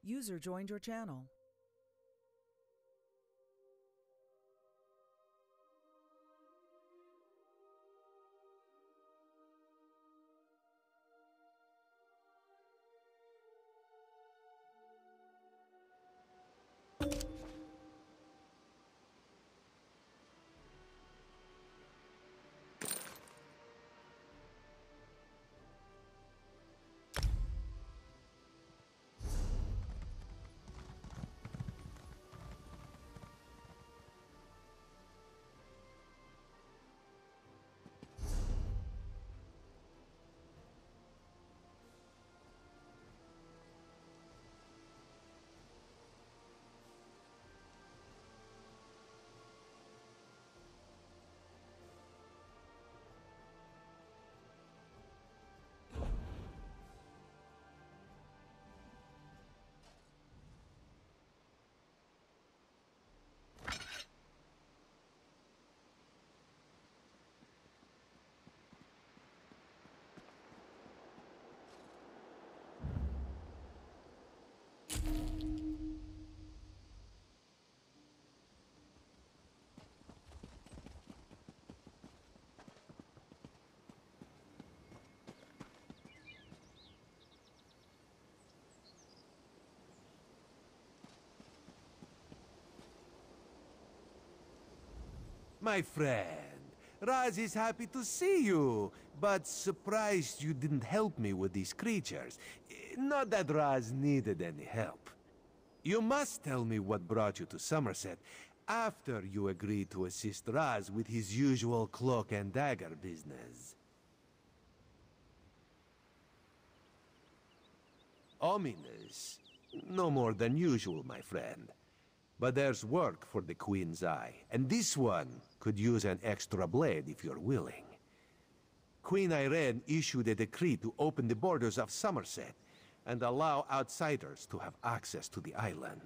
User joined your channel. My friend, Raz is happy to see you, but surprised you didn't help me with these creatures. Not that Raz needed any help. You must tell me what brought you to Somerset after you agreed to assist Raz with his usual cloak and dagger business. Ominous. No more than usual, my friend. But there's work for the Queen's Eye, and this one could use an extra blade if you're willing. Queen Irene issued a decree to open the borders of Somerset and allow outsiders to have access to the island.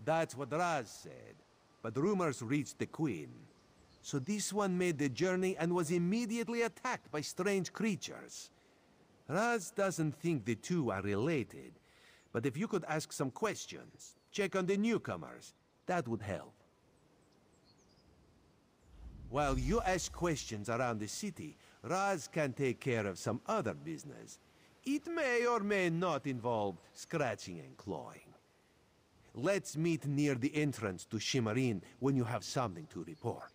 That's what Raz said, but rumors reached the Queen. So this one made the journey and was immediately attacked by strange creatures. Raz doesn't think the two are related, but if you could ask some questions, check on the newcomers, that would help. While you ask questions around the city, Raz can take care of some other business. It may or may not involve scratching and clawing. Let's meet near the entrance to Shimmerine when you have something to report.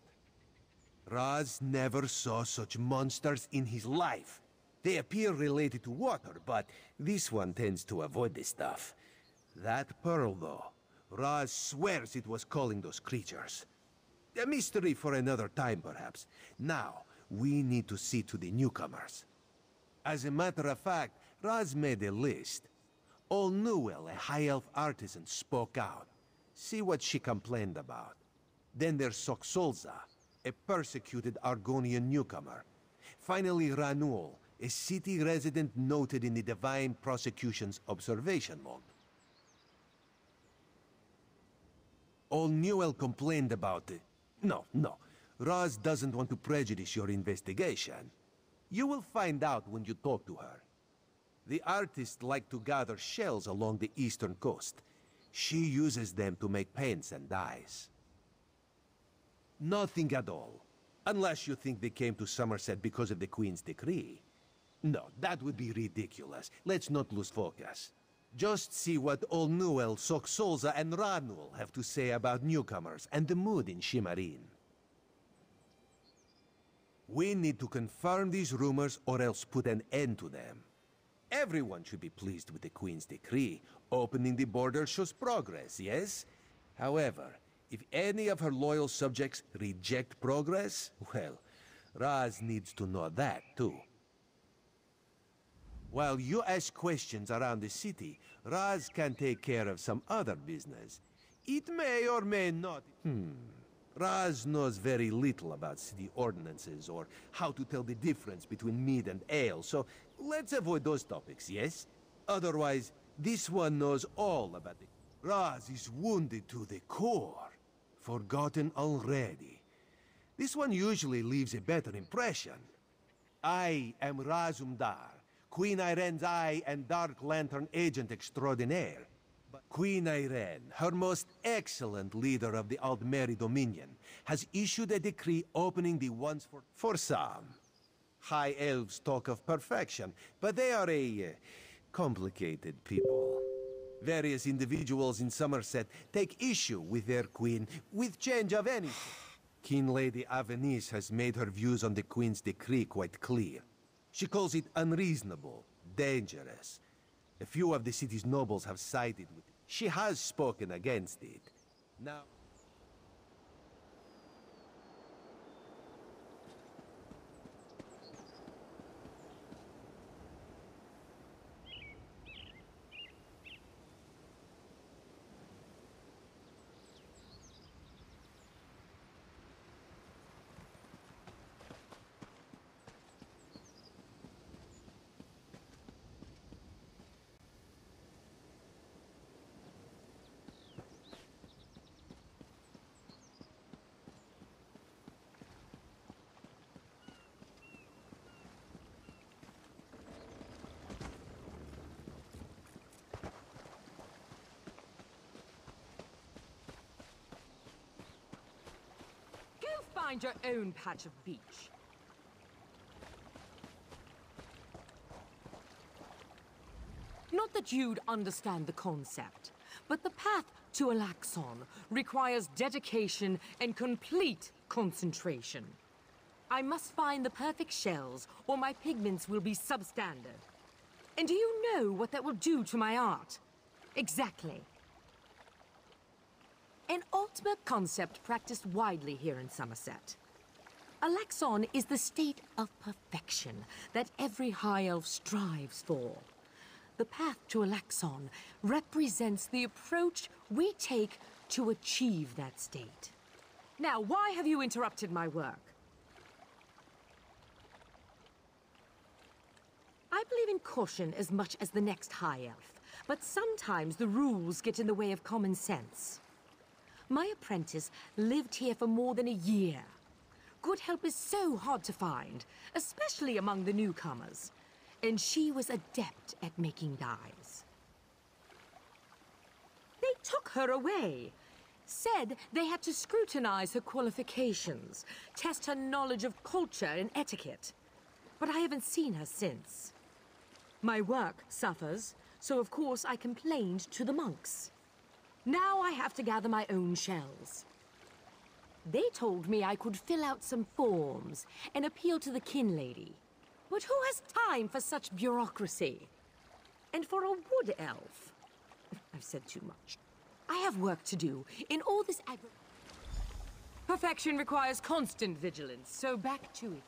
Raz never saw such monsters in his life. They appear related to water, but this one tends to avoid this stuff. That pearl, though, Raz swears it was calling those creatures. A mystery for another time, perhaps. Now, we need to see to the newcomers. As a matter of fact, Raz made a list. Old Newell, a high elf artisan, spoke out. See what she complained about. Then there's Soxolza, a persecuted Argonian newcomer. Finally, Ranul, a city resident noted in the Divine Prosecution's observation log. Old Newell complained about it. No. Raz doesn't want to prejudice your investigation. You will find out when you talk to her. The artists like to gather shells along the eastern coast. She uses them to make paints and dyes. Nothing at all. Unless you think they came to Somerset because of the Queen's decree. No, that would be ridiculous. Let's not lose focus. Just see what Old Newell, Soxolza, and Ranul have to say about newcomers and the mood in Shimmerine. We need to confirm these rumors or else put an end to them. Everyone should be pleased with the Queen's decree. Opening the border shows progress, yes? However, if any of her loyal subjects reject progress, well, Raz needs to know that too. While you ask questions around the city, Raz can take care of some other business. It may or may not... Raz knows very little about city ordinances or how to tell the difference between mead and ale, so let's avoid those topics, yes? Otherwise, this one knows all about it. Raz is wounded to the core. Forgotten already. This one usually leaves a better impression. I am Razumdar, Queen Irene's eye and Dark Lantern agent extraordinaire. But Queen Irene, her most excellent leader of the Aldmeri Dominion, has issued a decree opening the once for some. High elves talk of perfection, but they are complicated people. Various individuals in Somerset take issue with their queen, with change of anything. Keen Lady Avenice has made her views on the Queen's decree quite clear. She calls it unreasonable, dangerous. A few of the city's nobles have sided with it. She has spoken against it. Now... Find your own patch of beach. Not that you'd understand the concept, but the path to Alaxon requires dedication and complete concentration. I must find the perfect shells, or my pigments will be substandard. And do you know what that will do to my art? Exactly. An ultimate concept practiced widely here in Somerset. Alaxon is the state of perfection that every High Elf strives for. The path to Alaxon represents the approach we take to achieve that state. Now, why have you interrupted my work? I believe in caution as much as the next High Elf, but sometimes the rules get in the way of common sense. My apprentice lived here for more than a year. Good help is so hard to find, especially among the newcomers. And she was adept at making dyes. They took her away. Said they had to scrutinize her qualifications, test her knowledge of culture and etiquette. But I haven't seen her since. My work suffers, so of course I complained to the monks. Now I have to gather my own shells. They told me I could fill out some forms and appeal to the kin lady. But who has time for such bureaucracy? And for a wood elf? I've said too much. I have work to do in all this Perfection requires constant vigilance, so back to it.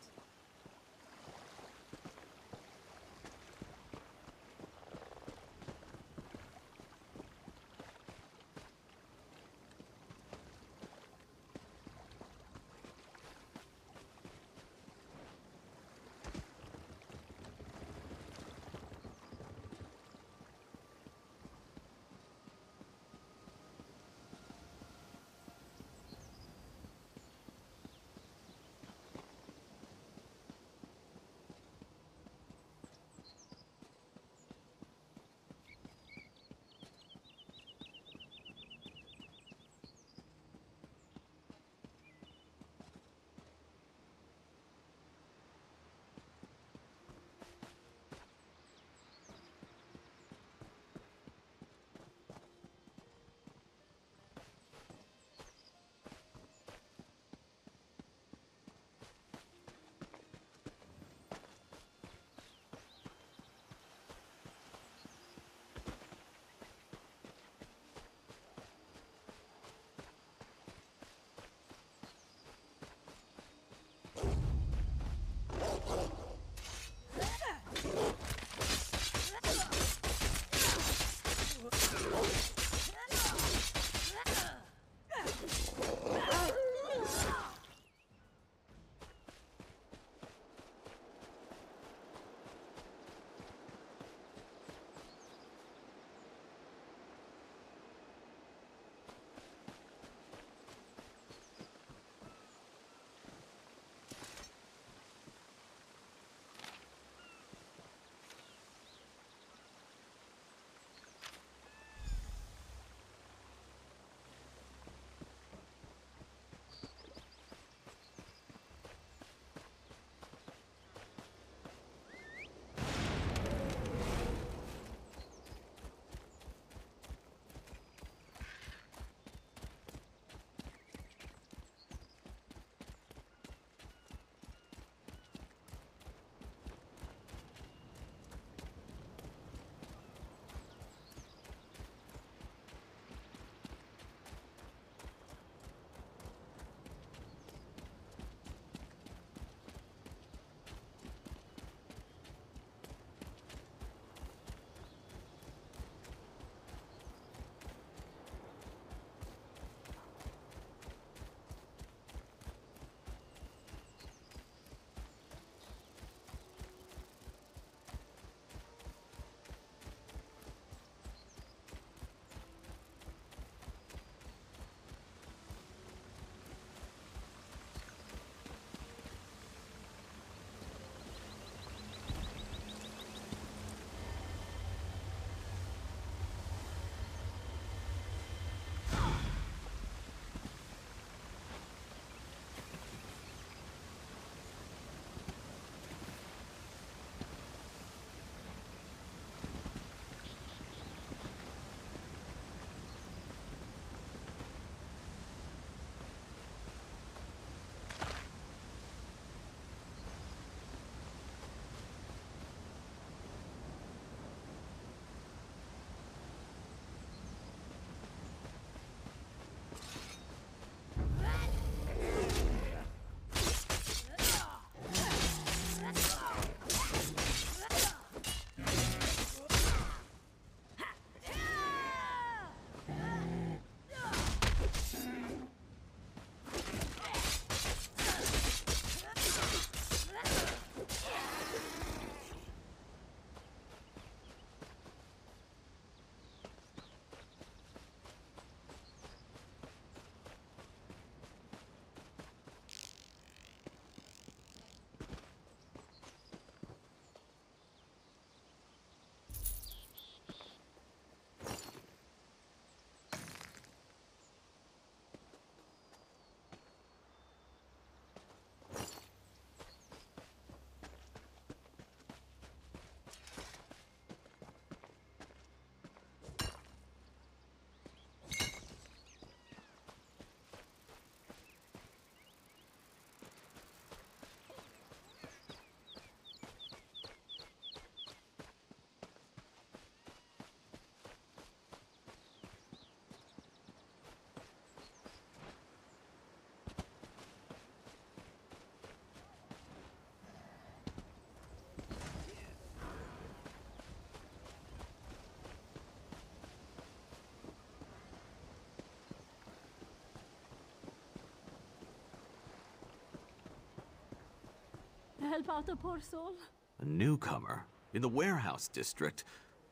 help out a poor soul? A newcomer? In the warehouse district?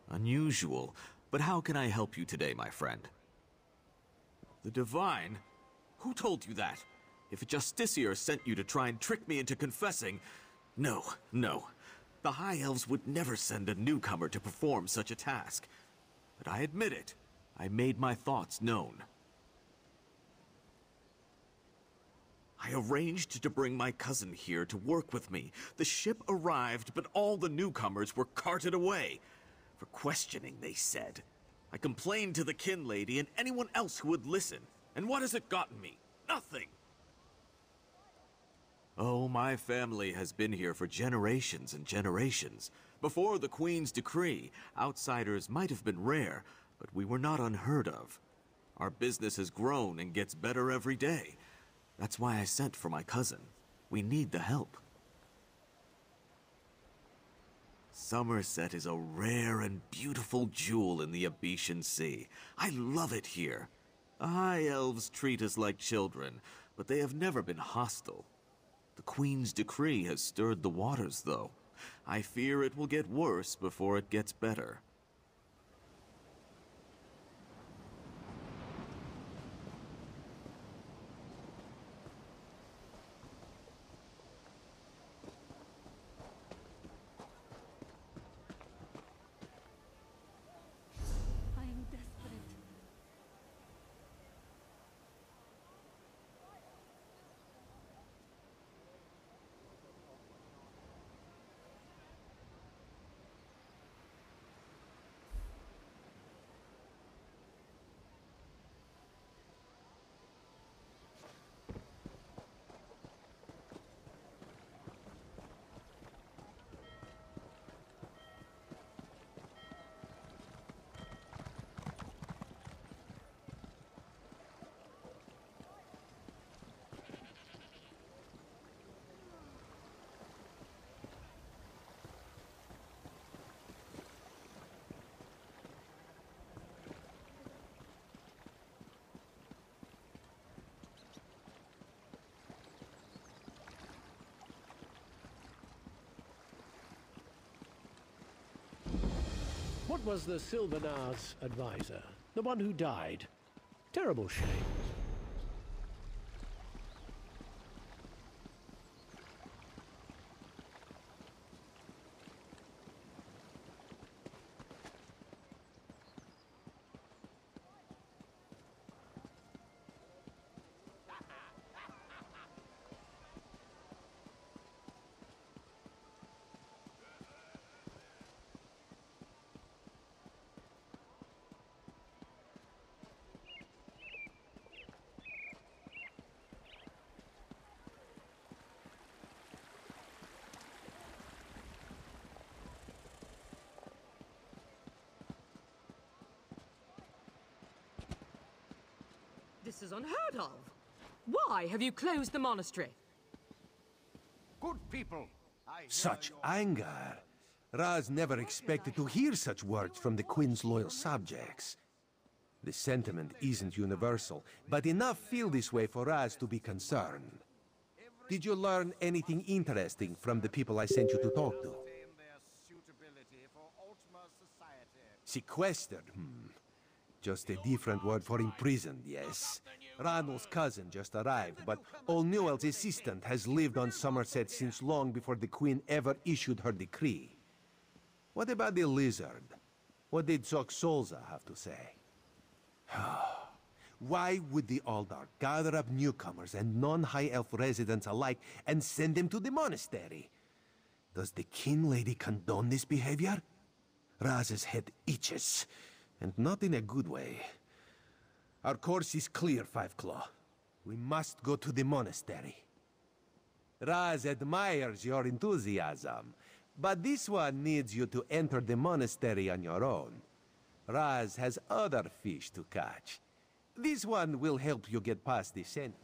Unusual. But how can I help you today, my friend? The Divine? Who told you that? If Justiciar sent you to try and trick me into confessing... No, no. The High Elves would never send a newcomer to perform such a task. But I admit it. I made my thoughts known. I arranged to bring my cousin here to work with me. The ship arrived, but all the newcomers were carted away. For questioning, they said. I complained to the kin lady and anyone else who would listen. And what has it gotten me? Nothing! Oh, my family has been here for generations and generations. Before the Queen's decree, outsiders might have been rare, but we were not unheard of. Our business has grown and gets better every day. That's why I sent for my cousin. We need the help. Somerset is a rare and beautiful jewel in the Abetian Sea. I love it here. The High Elves treat us like children, but they have never been hostile. The Queen's decree has stirred the waters, though. I fear it will get worse before it gets better. I'm desperate. What was the Sylvanar's advisor? The one who died? Terrible shame. This is unheard of. Why have you closed the monastery? Good people, Such anger. Raz never expected to hear such words from the Queen's loyal subjects. The sentiment isn't universal, but enough feel this way for Raz to be concerned. Did you learn anything interesting from the people I sent you to talk to? Sequestered, Just a different word for imprisoned, yes. Ranulph's cousin just arrived, but Old Newell's assistant has lived on Somerset since long before the Queen ever issued her decree. What about the lizard? What did Zoxolza have to say? Why would the Aldar gather up newcomers and non-High Elf residents alike and send them to the monastery? Does the kin lady condone this behavior? Raz's head itches, and not in a good way. Our course is clear, Five Claw. We must go to the monastery. Raz admires your enthusiasm, but this one needs you to enter the monastery on your own. Raz has other fish to catch. This one will help you get past the scent.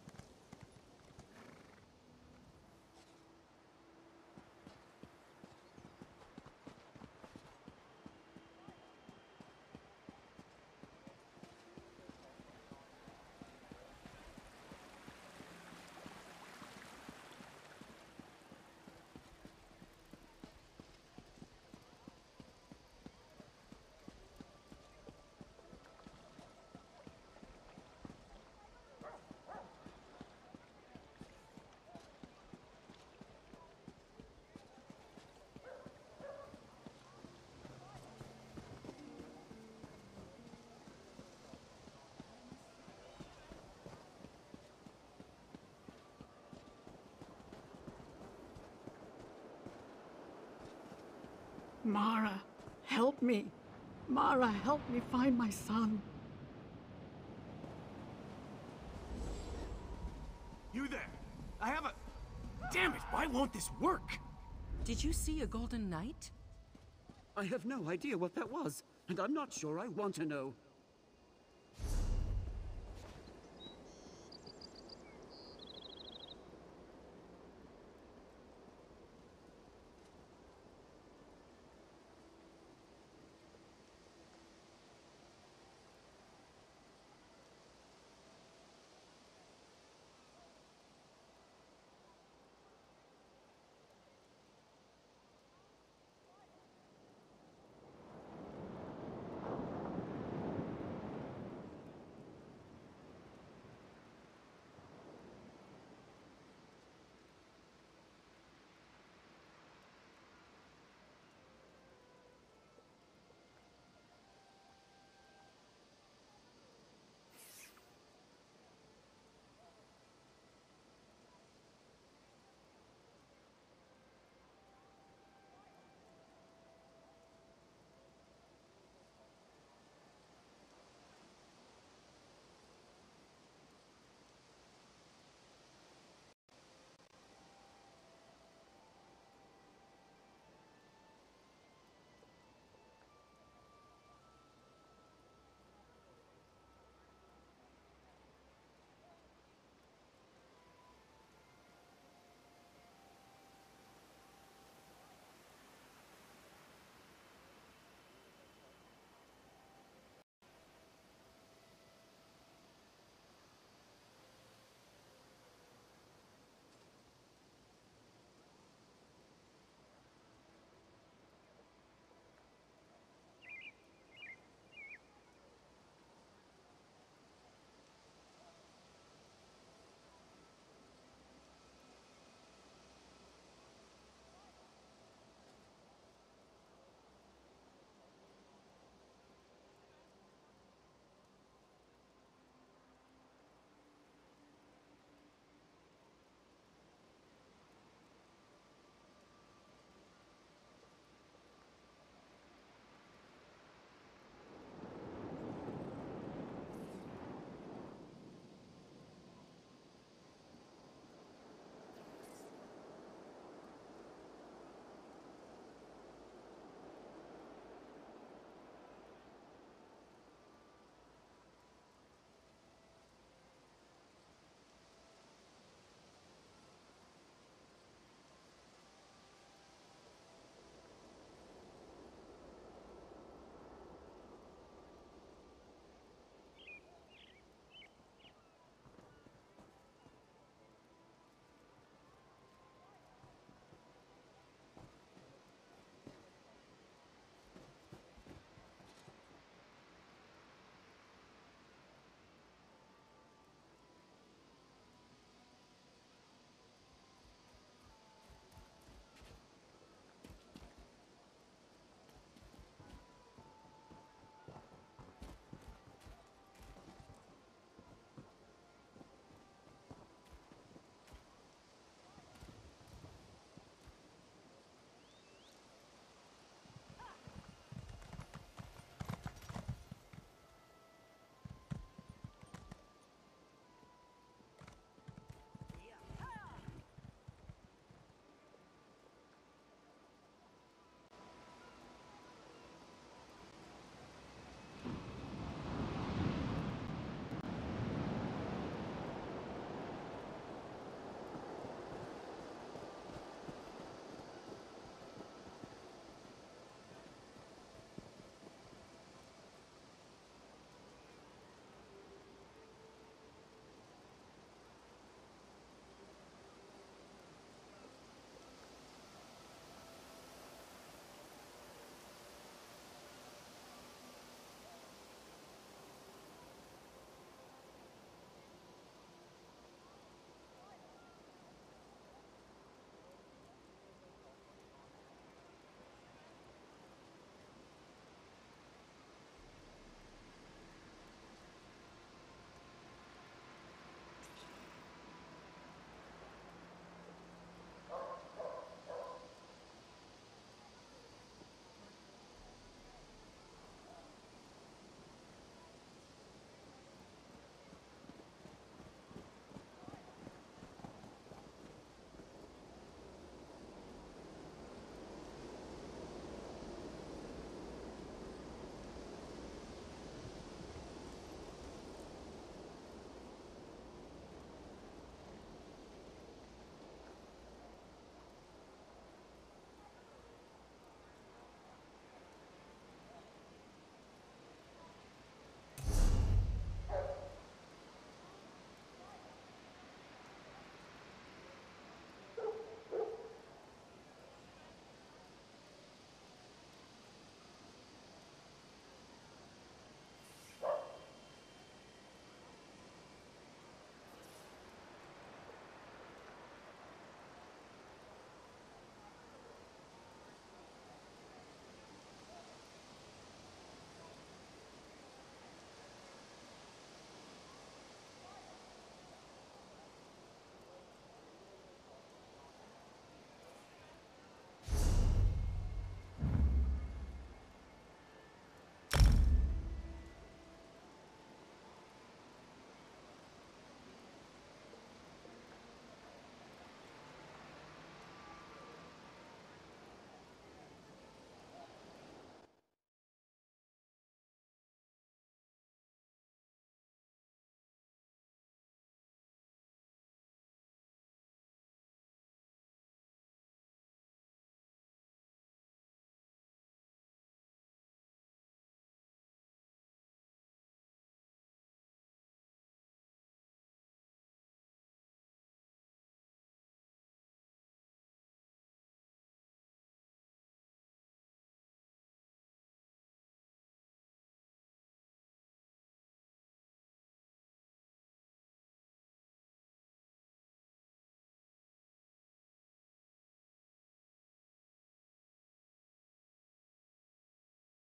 Mara, help me. Mara, help me find my son. You there! I have a... Damn it, why won't this work? Did you see a golden knight? I have no idea what that was, and I'm not sure I want to know.